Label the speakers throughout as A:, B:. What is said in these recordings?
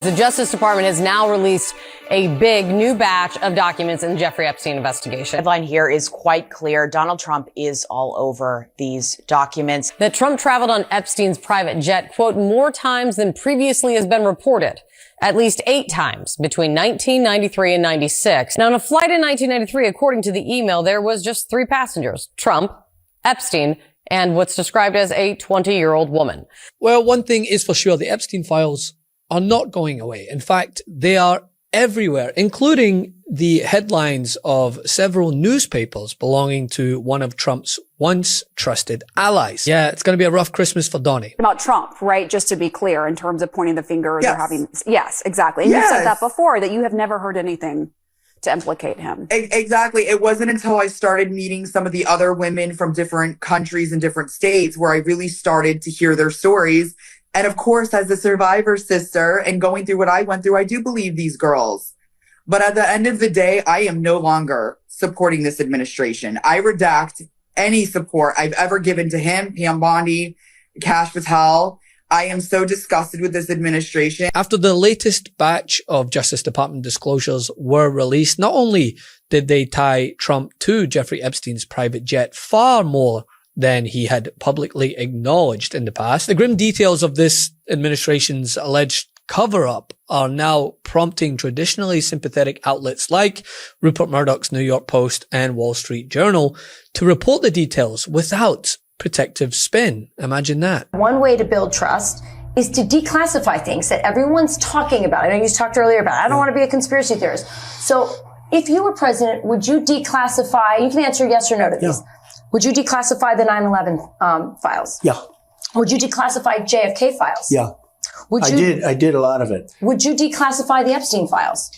A: The Justice Department has now released a big new batch of documents in the Jeffrey Epstein investigation.
B: The headline here is quite clear. Donald Trump is all over these documents.
A: That Trump traveled on Epstein's private jet, quote, more times than previously has been reported. At least 8 times between 1993 and 96. Now, on a flight in 1993, according to the email, there was just 3 passengers. Trump, Epstein, and what's described as a 20-year-old woman.
C: Well, one thing is for sure, the Epstein files are not going away. In fact, they are everywhere, including the headlines of several newspapers belonging to one of Trump's once trusted allies. Yeah, it's going to be a rough Christmas for Donnie.
D: About Trump, right? Just to be clear, in terms of pointing the fingers or having, yes, exactly. And
E: Yes.
D: you've said that before, that you have never heard anything to implicate him.
E: Exactly. It wasn't until I started meeting some of the other women from different countries and different states where I really started to hear their stories. And of course, as a survivor sister and going through what I went through, I do believe these girls. But at the end of the day, I am no longer supporting this administration. I redact any support I've ever given to him, Pam Bondi, Kash Patel. I am so disgusted with this administration.
C: After the latest batch of Justice Department disclosures were released, not only did they tie Trump to Jeffrey Epstein's private jet far more than he had publicly acknowledged in the past, the grim details of this administration's alleged cover-up are now prompting traditionally sympathetic outlets like Rupert Murdoch's New York Post and Wall Street Journal to report the details without protective spin. Imagine that.
F: One way to build trust is to declassify things that everyone's talking about. I know you talked earlier about it. I don't want to be a conspiracy theorist. So if you were president, would you declassify, you can answer yes or no to these. Would you declassify the 9/11 files?
G: Yeah.
F: Would you declassify JFK files?
G: Yeah.
F: Would you,
G: I did a lot of it.
F: Would you declassify the Epstein files?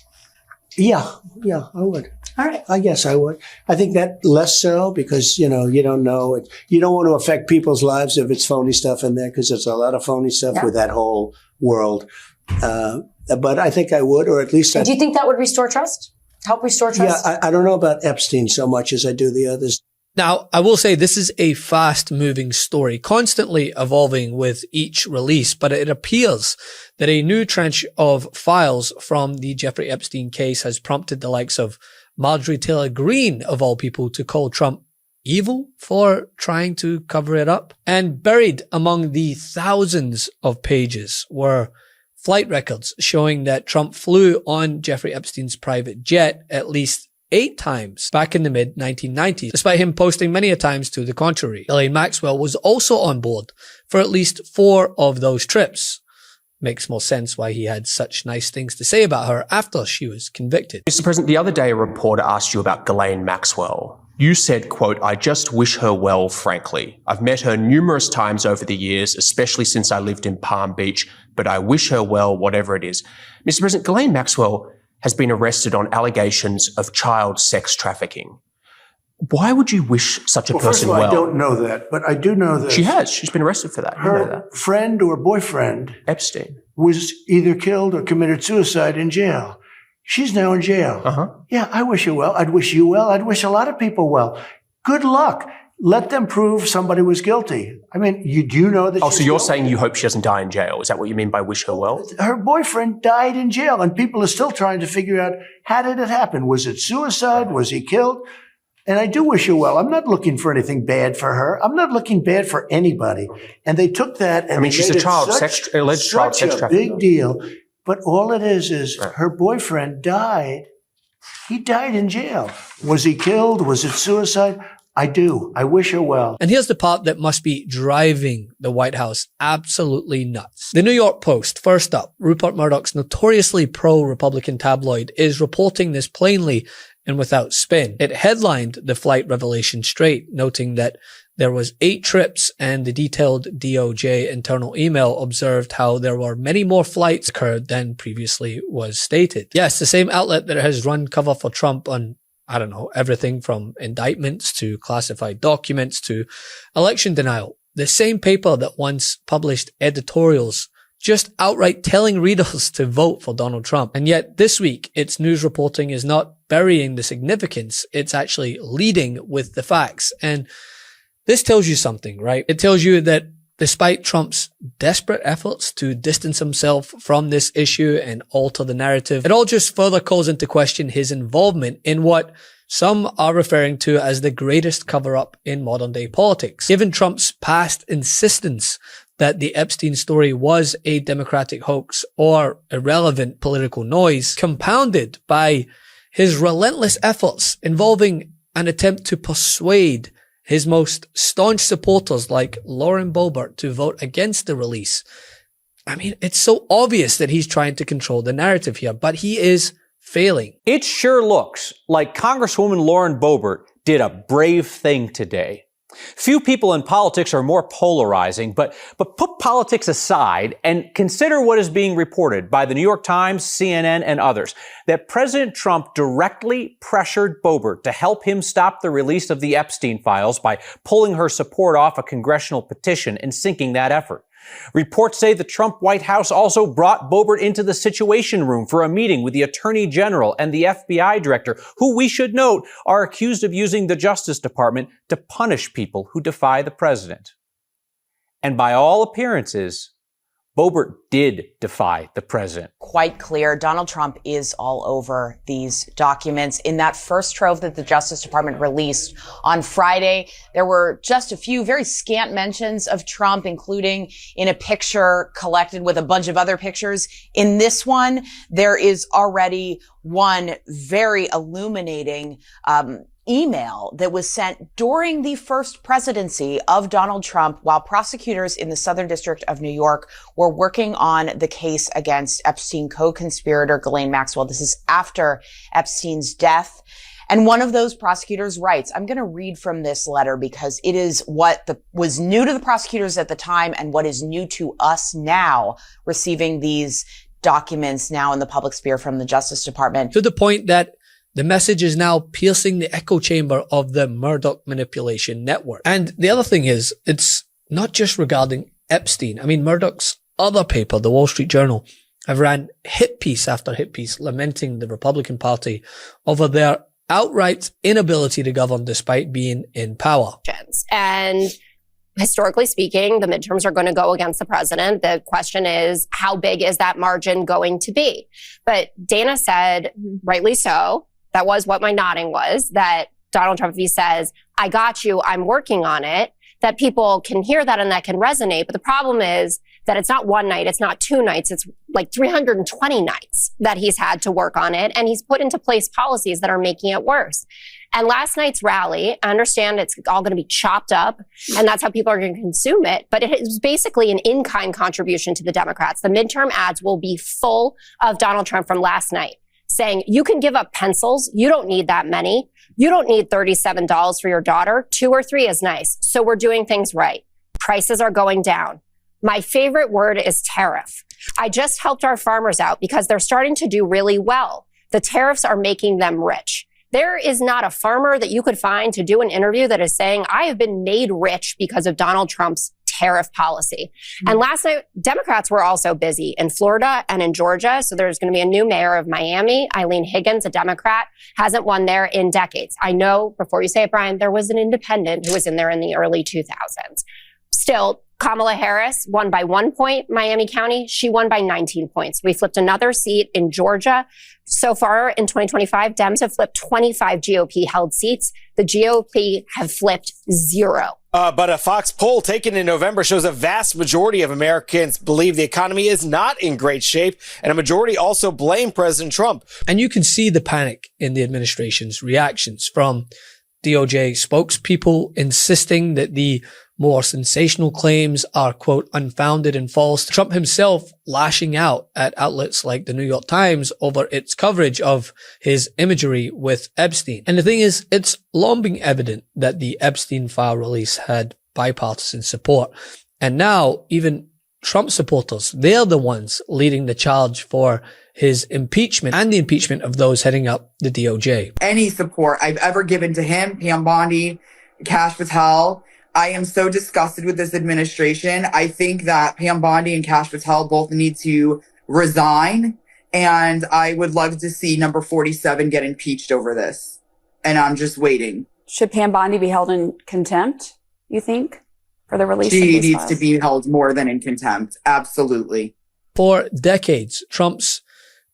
G: Yeah, I would.
F: All right.
G: I guess I would. I think that less so because, you don't know it. You don't want to affect people's lives if it's phony stuff in there because there's a lot of phony stuff with that whole world. But I think I would, or at least
F: Do you think that would restore trust? Help restore trust?
G: Yeah, I don't know about Epstein so much as I do the others.
C: Now, I will say this is a fast-moving story, constantly evolving with each release, but it appears that a new tranche of files from the Jeffrey Epstein case has prompted the likes of Marjorie Taylor Greene, of all people, to call Trump evil for trying to cover it up. And buried among the thousands of pages were flight records showing that Trump flew on Jeffrey Epstein's private jet at least 8 times back in the mid-1990s, despite him posting many a times to the contrary. Ghislaine Maxwell was also on board for at least 4 of those trips. Makes more sense why he had such nice things to say about her after she was convicted.
H: Mr. President, the other day a reporter asked you about Ghislaine Maxwell. You said, quote, "I just wish her well, frankly. I've met her numerous times over the years, especially since I lived in Palm Beach, but I wish her well, whatever it is." Mr. President, Ghislaine Maxwell has been arrested on allegations of child sex trafficking. Why would you wish such a person well?
G: First of all, I don't know that, but I do know that
H: She has. She's been arrested for that. You know
G: her
H: that.
G: friend or boyfriend
H: Epstein
G: was either killed or committed suicide in jail. She's now in jail. Yeah, I wish her well. I'd wish you well. I'd wish a lot of people well. Good luck. Let them prove somebody was guilty. I mean, you do know that.
H: Oh, so you're saying you hope she doesn't die in jail? Is that what you mean by wish her well?
G: Her boyfriend died in jail, and people are still trying to figure out, how did it happen? Was it suicide? Was he killed? And I do wish her well. I'm not looking for anything bad for her. I'm not looking bad for anybody. And they took that and
H: she's a child sex, alleged child sex trafficker.
G: Big deal. But all it is her boyfriend died. He died in jail. Was he killed? Was it suicide? I do. I wish her well.
C: And here's the part that must be driving the White House absolutely nuts. The New York Post, first up, Rupert Murdoch's notoriously pro-Republican tabloid, is reporting this plainly and without spin. It headlined the flight revelation straight, noting that there was 8 trips, and the detailed DOJ internal email observed how there were many more flights occurred than previously was stated. Yes, the same outlet that has run cover for Trump on, I don't know, everything from indictments to classified documents to election denial. The same paper that once published editorials just outright telling readers to vote for Donald Trump. And yet this week, its news reporting is not burying the significance. It's actually leading with the facts. And this tells you something, right? It tells you that Despite Trump's desperate efforts to distance himself from this issue and alter the narrative, it all just further calls into question his involvement in what some are referring to as the greatest cover-up in modern-day politics. Given Trump's past insistence that the Epstein story was a Democratic hoax or irrelevant political noise, compounded by his relentless efforts involving an attempt to persuade his most staunch supporters like Lauren Boebert to vote against the release. I mean, it's so obvious that he's trying to control the narrative here, but he is failing.
I: It sure looks like Congresswoman Lauren Boebert did a brave thing today. Few people in politics are more polarizing, but put politics aside and consider what is being reported by the New York Times, CNN, and others, that President Trump directly pressured Boebert to help him stop the release of the Epstein files by pulling her support off a congressional petition and sinking that effort. Reports say the Trump White House also brought Boebert into the Situation Room for a meeting with the Attorney General and the FBI Director, who we should note are accused of using the Justice Department to punish people who defy the president. And by all appearances, Boebert did defy the president.
B: Quite clear. Donald Trump is all over these documents. In that first trove that the Justice Department released on Friday, there were just a few very scant mentions of Trump, including in a picture collected with a bunch of other pictures. In this one, there is already one very illuminating email that was sent during the first presidency of Donald Trump while prosecutors in the Southern District of New York were working on the case against Epstein co-conspirator Ghislaine Maxwell. This is after Epstein's death. And one of those prosecutors writes, I'm going to read from this letter because it is what was new to the prosecutors at the time and what is new to us now, receiving these documents now in the public sphere from the Justice Department.
C: To the point that the message is now piercing the echo chamber of the Murdoch manipulation network. And the other thing is, it's not just regarding Epstein. I mean, Murdoch's other paper, the Wall Street Journal, have ran hit piece after hit piece lamenting the Republican Party over their outright inability to govern despite being in power.
J: And historically speaking, the midterms are going to go against the president. The question is, how big is that margin going to be? But Dana said, rightly so, that was what my nodding was, that Donald Trump, if he says, I got you, I'm working on it, that people can hear that and that can resonate. But the problem is that it's not one night, it's not 2 nights, it's like 320 nights that he's had to work on it. And he's put into place policies that are making it worse. And last night's rally, I understand it's all going to be chopped up and that's how people are going to consume it. But it is basically an in-kind contribution to the Democrats. The midterm ads will be full of Donald Trump from last night, saying you can give up pencils. You don't need that many. You don't need $37 for your daughter. 2 or 3 is nice. So we're doing things right. Prices are going down. My favorite word is tariff. I just helped our farmers out because they're starting to do really well. The tariffs are making them rich. There is not a farmer that you could find to do an interview that is saying, I have been made rich because of Donald Trump's tariff policy. And last night, Democrats were also busy in Florida and in Georgia. So there's going to be a new mayor of Miami, Eileen Higgins, a Democrat, hasn't won there in decades. I know, before you say it, Brian, there was an independent who was in there in the early 2000s. Still, Kamala Harris won by 1 point, Miami County. She won by 19 points. We flipped another seat in Georgia. So far in 2025, Dems have flipped 25 GOP held seats. The GOP have flipped 0.
K: But a Fox poll taken in November shows a vast majority of Americans believe the economy is not in great shape, and a majority also blame President Trump.
C: And you can see the panic in the administration's reactions, from DOJ spokespeople insisting that the more sensational claims are, quote, unfounded and false. Trump himself lashing out at outlets like the New York Times over its coverage of his imagery with Epstein. And the thing is, it's long been evident that the Epstein file release had bipartisan support. And now even Trump supporters, they're the ones leading the charge for his impeachment and the impeachment of those heading up the DOJ.
E: Any support I've ever given to him, Pam Bondi, Kash Patel, I am so disgusted with this administration. I think that Pam Bondi and Kash Patel both need to resign. And I would love to see number 47 get impeached over this. And I'm just waiting.
D: Should Pam Bondi be held in contempt, you think? for the release.
E: She needs to be held more than in contempt. Absolutely.
C: For decades, Trump's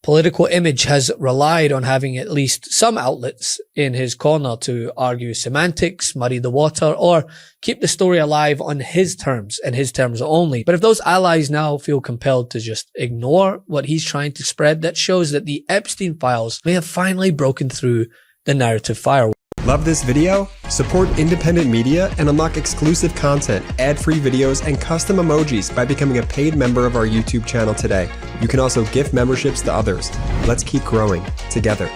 C: political image has relied on having at least some outlets in his corner to argue semantics, muddy the water, or keep the story alive on his terms and his terms only. But if those allies now feel compelled to just ignore what he's trying to spread, that shows that the Epstein files may have finally broken through the narrative firewall.
L: Love this video? Support independent media and unlock exclusive content, ad-free videos, and custom emojis by becoming a paid member of our YouTube channel today. You can also gift memberships to others. Let's keep growing together.